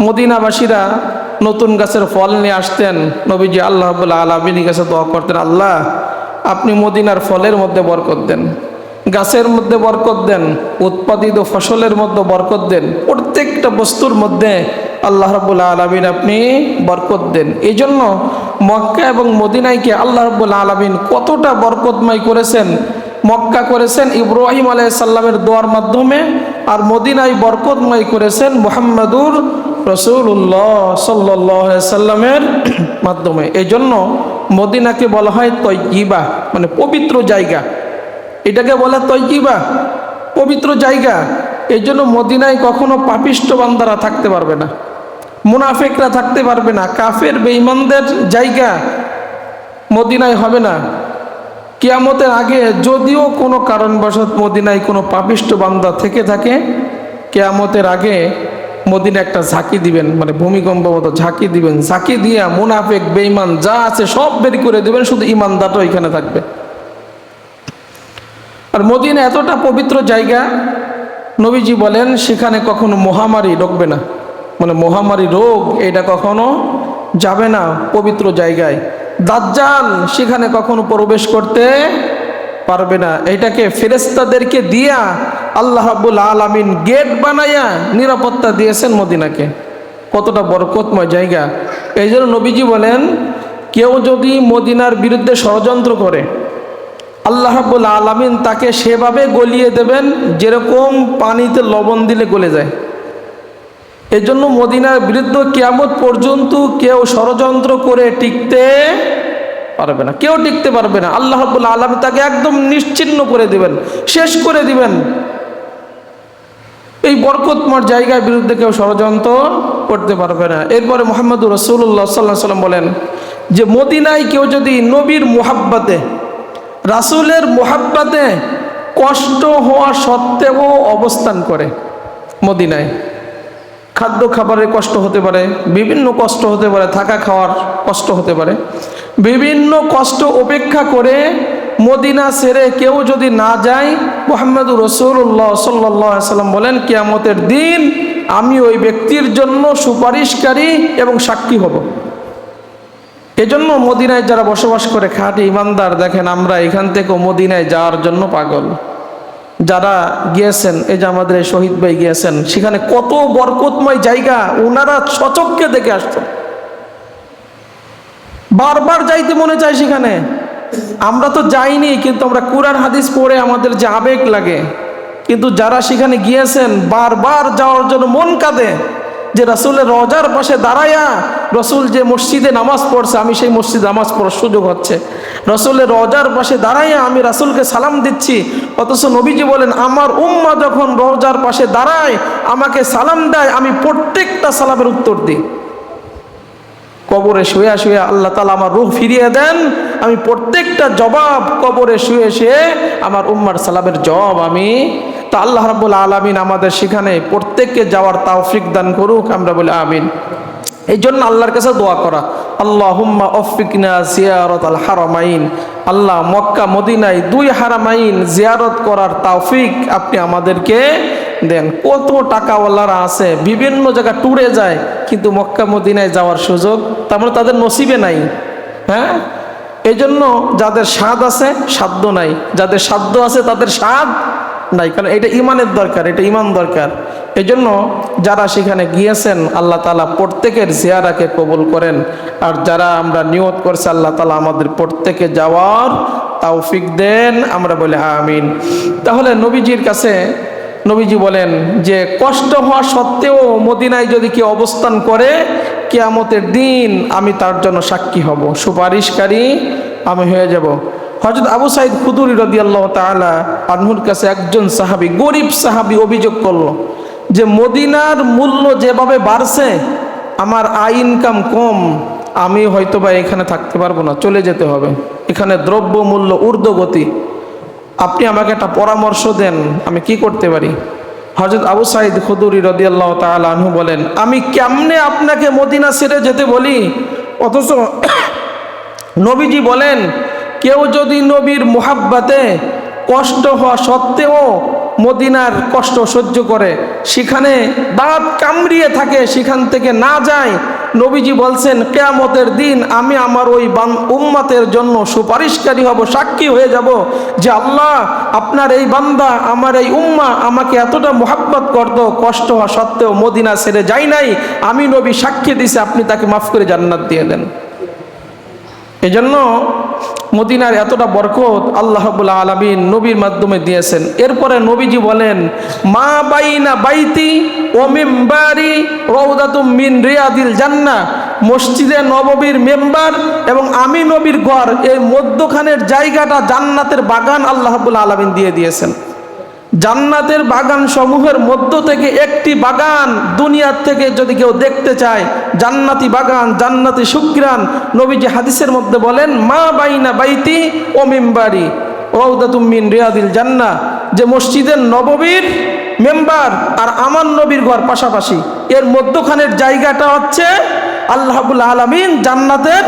মদিনাবাসীরা নতুন গাছের ফল নিয়ে আসতেন, নবীজি আল্লাহ রাব্বুল আলামিনের কাছে দোয়া করতেন, আল্লাহ আপনি মদিনার ফলের মধ্যে বরকত দেন, গাছের মধ্যে বরকত দেন, উৎপাদিত ফসলের মধ্যে বরকত দেন, প্রত্যেকটা বস্তুর মধ্যে আল্লাহ রাব্বুল আলামিন আপনি বরকত দেন। এই জন্য মক্কা এবং মদিনাকে আল্লাহ রাব্বুল আলামিন কতটা বরকতময় করেছেন। মক্কা করেছেন ইব্রাহিম আলাইহিস সালামের দোয়ার মাধ্যমে, আর মদিনায় বরকতময় করেছেন মুহাম্মাদুর রাসূলুল্লাহ সাল্লাল্লাহু আলাইহি সাল্লামের মাধ্যমে। এই জন্য মদিনাকে বলা হয় তয়্যিবা, মানে পবিত্র জায়গা। এটাকে বলে তয়্যিবা, পবিত্র জায়গা। এই জন্য মদিনায় কখনো পাপিষ্ট বান্দারা থাকতে পারবে না, মুনাফিকরা থাকতে পারবে না, কাফের বেঈমানদের জায়গা মদিনায় হবে না। কিয়ামতের আগে যদিও কোনো কারণবশত মদিনায় কোনো পাপিষ্ট বান্দা থেকে থাকে, কিয়ামতের আগে মদিনা একটা ঝাঁকি দিবেন, মানে ভূমিকম্প মতো ঝাঁকি দিবেন, ঝাঁকি দিয়া মুনাফিক বেঈমান যা আছে সব বের করে দিবেন, শুধু ইমানদারটা ওইখানে থাকবে। আর মদিনা এতটা পবিত্র জায়গা, নবীজি বলেন সেখানে কখনো মহামারী ঢুকবে না, মানে মহামারী রোগ এটা কখনো যাবে না পবিত্র জায়গায়। দাজ্জাল সেখানে কখনো প্রবেশ করতে পারবে না। এটাকে ফেরেশতাদেরকে দিয়া আল্লাহ রাব্বুল আলামিন গেট বানায়া নিরাপত্তা দিয়েছেন মদিনাকে। কতটা বরকতময় জায়গা। এই জন্য নবীজি বলেন, কেউ যদি মদিনার বিরুদ্ধে ষড়যন্ত্র করে, আল্লাহ রাব্বুল আলামিন তাকে সেভাবে গলিয়ে দেবেন যেরকম পানিতে লবণ দিলে গলে যায়। এই জন্য মদিনার বিরুদ্ধে কিয়ামত পর্যন্ত কেউ ষড়যন্ত্র করে টিকতে পারবে না, কেউ টিকতে পারবে না। আল্লাহ রাব্বুল আলামিন তাকে একদম নিশ্চিহ্ন করে দিবেন, শেষ করে দিবেন। এই বরকতময় জায়গার বিরুদ্ধে কেউ ষড়যন্ত্র করতে পারবে না। এরপরে মুহাম্মদুর রাসূলুল্লাহ সাল্লাল্লাহু আলাইহি ওয়াসাল্লাম বলেন যে মদিনায় কেউ যদি নবীর মুহাব্বতে, রাসূলের মুহাব্বতে কষ্ট হওয়া সত্ত্বেও অবস্থান করে, মদিনায় খাদ্য খাবারের কষ্ট হতে পারে, বিভিন্ন কষ্ট হতে পারে, থাকা খাওয়ার কষ্ট হতে পারে, বিভিন্ন কষ্ট উপেক্ষা করে মদিনা ছেড়ে কেউ যদি না যায়, মুহাম্মদুর রাসূলুল্লাহ সাল্লাল্লাহু আলাইহি ওয়াসাল্লাম বলেন কিয়ামতের দিন আমি ওই ব্যক্তির জন্য সুপারিশকারী এবং সাক্ষী হব। এজন্য মদিনায় যারা বসবাস করে খাঁটি ইমানদার, দেখেন আমরা এখান থেকে মদিনায় যাওয়ার জন্য পাগল। যারা গিয়েছেন, এই যে আমাদের শহীদ ভাই গিয়েছেন, সেখানে কত বরকতময় জায়গা, ওনারা সচক্ষে দেখে আসছেন, বারবার যাইতে মনে চায় সেখানে। আমরা তো যাইনি, কিন্তু আমরা কুরআন হাদিস পড়ে আমাদের যে আবেগ লাগে, কিন্তু যারা সেখানে গিয়েছেন বারবার যাওয়ার জন্য মন কাঁদে। যে রাসূলের রওজার পাশে দাঁড়ায়া, রাসূল যে মসজিদে নামাজ পড়ছে, আমি সেই মসজিদে নামাজ পড়ার সুযোগ হচ্ছে, রাসূলের রওজার পাশে দাঁড়াইয়া আমি রাসূলকে সালাম দিচ্ছি। অথচ নবীজি বলেন আমার উম্মাহ যখন রওজার পাশে দাঁড়ায় আমাকে সালাম দেয়, আমি প্রত্যেকটা সালামের উত্তর দিই। কবরে শুয়ে শুয়ে আল্লাহ তাআলা আমার রূহ ফিরিয়ে দেন, আমি প্রত্যেকটা জবাব কবরে শুয়ে শুয়ে আমার উম্মার সালামের জবাব আমি। তা আল্লাহ রাব্বুল আলামিন আমাদের সেখানে প্রত্যেককে যাওয়ার তৌফিক দান করুক, আমরা বলি আমিন। এই জন্য আল্লাহর কাছে দোয়া করা, আল্লাহুম্মা ওয়াফিকনা জিয়ারাতাল হারামাইন, আল্লাহ মক্কা মদিনায় দুই হারামাইন জিয়ারত করার তৌফিক আপনি আমাদেরকে দেন। কত টাকাওয়ালারা আছে বিভিন্ন জায়গা ট্যুরে যায়, কিন্তু মক্কা মদিনায় যাওয়ার সুযোগ তারপরে তাদের নসিবে নাই। হ্যাঁ, এই জন্য যাদের স্বাদ আছে সাধ্য নাই, যাদের সাধ্য আছে তাদের স্বাদ নাই, কারণ এটা ইমানের দরকার, এটা ইমান দরকার। এই জন্য যারা সেখানে গিয়েছেন আল্লাহ তাআলা প্রত্যেকের জিয়ারাকে কবুল করেন। আর যারা আমরা নিয়ত করছি আল্লাহ তাআলা আমাদের প্রত্যেকে যাওয়ার তৌফিক দেন, আমরা বলি আমিন। তাহলে নবীজির কাছে নবীজি বলেন যে কষ্ট হওয়া সত্ত্বেও মদিনায় যদি কেউ অবস্থান করে, কিয়ামতের দিন আমি তার জন্য সাক্ষী হব, সুপারিশকারী আমি হয়ে যাব। হযরত আবু সাঈদ খুদরি রাদিয়াল্লাহু তাআলা আনহুর কাছে একজন সাহাবী, গরিব সাহাবী অভিযোগ করলো যে মদিনার মূল্য যেভাবে বাড়ছে, আমার আয় ইনকাম কম, আমি হয়তোবা এখানে থাকতে পারবো না, চলে যেতে হবে, এখানে দ্রব্য মূল্য ঊর্ধ্বগতি, আপনি আমাকে একটা পরামর্শ দেন, আমি কি করতে পারি? হযরত আবু সাঈদ খুদরি রাদিয়াল্লাহু তাআলা আনহু বলেন, আমি কেমনে আপনাকে মদিনা ছেড়ে যেতে বলি? অথচ নবীজি বলেন কেউ যদি নবীর মুহাব্বতে কষ্ট হওয়া সত্ত্বেও মদিনার কষ্ট সহ্য করে, সেখানে দাঁত কামড়িয়ে থাকে, সেখান থেকে না যায়। নবীজি বলছেন কিয়ামতের দিন আমি আমার ওই উম্মতের জন্য সুপারিশকারী হব, সাক্ষী হয়ে যাব যে আল্লাহ আপনার এই বান্দা আমার এই উম্মা আমাকে এতটা মোহাব্বত করত, কষ্ট হওয়া সত্ত্বেও মদিনা ছেড়ে যাই নাই, আমি নবী সাক্ষী দিছি, আপনি তাকে মাফ করে জান্নাত দিয়ে দেন। এজন্য মদিনার এতটা বরকত আল্লাহ রাব্বুল আলামিন নবীর মাধ্যমে দিয়েছেন। এরপরে নবীজি বলেন মা বাইনা বাইতি ও মিম্বারি রাউদাতুম মিন রিয়াদিল জান্নাহ, মসজিদে নববীর মেম্বার এবং আমি নবীর ঘর, এই মধ্যখানের জায়গাটা জান্নাতের বাগান আল্লাহ রাব্বুল আলামিন দিয়ে দিয়েছেন। জান্নাতের বাগান সমূহের মধ্য থেকে একটি বাগান দুনিয়ার থেকে যদি কেউ দেখতে চায়, জান্নাতি বাগান, জান্নাতি সুগ্রান, নবীজি হাদিসের মধ্যে বলেন মা বাইনা বাইতি ও মিম্বারি রাউদাতুম মিন রিয়াদিল জান্নাহ, যে মসজিদের নববীর মেম্বার আর আমার নবীর ঘর পাশাপাশি, এর মধ্যখানের জায়গাটা হচ্ছে আল্লাহ রাব্বুল আলামিন জান্নাতের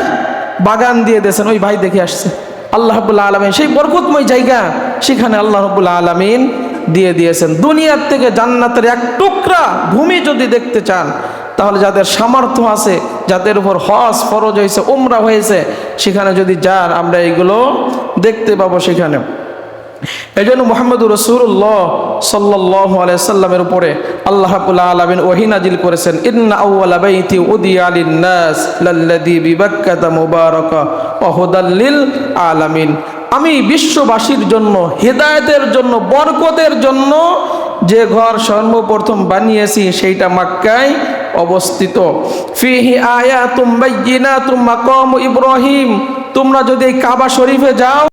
বাগান দিয়ে দিয়েছেন। ওই ভাই দেখে আসছে, আল্লাহ রাব্বুল আলামিন সেই বরকতময় জায়গা সেখানে আল্লাহ রাব্বুল আলামিন দিয়ে দিয়েছেন। দুনিয়ার থেকে জান্নাতের এক টুকরা ভূমি যদি দেখতে চান, তাহলে যাদের সামর্থ্য আছে, যাদের উপর হজ ফরজ হয়েছে, উমরা হয়েছে, সেখানে যদি যান আমরা এগুলো দেখতে পাবো সেখানে। এই জন্য মুহাম্মদুর রাসূলুল্লাহ সাল্লাল্লাহু আলাইহি সাল্লামের উপরে আল্লাহ রাব্বুল আলামিন ওহী নাজিল করেছেন ইন্না আউওয়ালা বাইতি উদিয়া লিন-নাস লাল্লাযী বিবাক্কাতা মুবারাকা ওয়া হুদাল লিল আলামিন, আমি বিশ্ববাসীর জন্য, হেদায়েতের জন্য, বরকতের জন্য যে ঘর সর্বপ্রথম বানিয়েছি সেইটা মক্কায় অবস্থিত। ফিহি আয়াতুম বাইয়িনাতুম মাকামু ইব্রাহিম, তোমরা যদি এই কাবা শরীফে যাও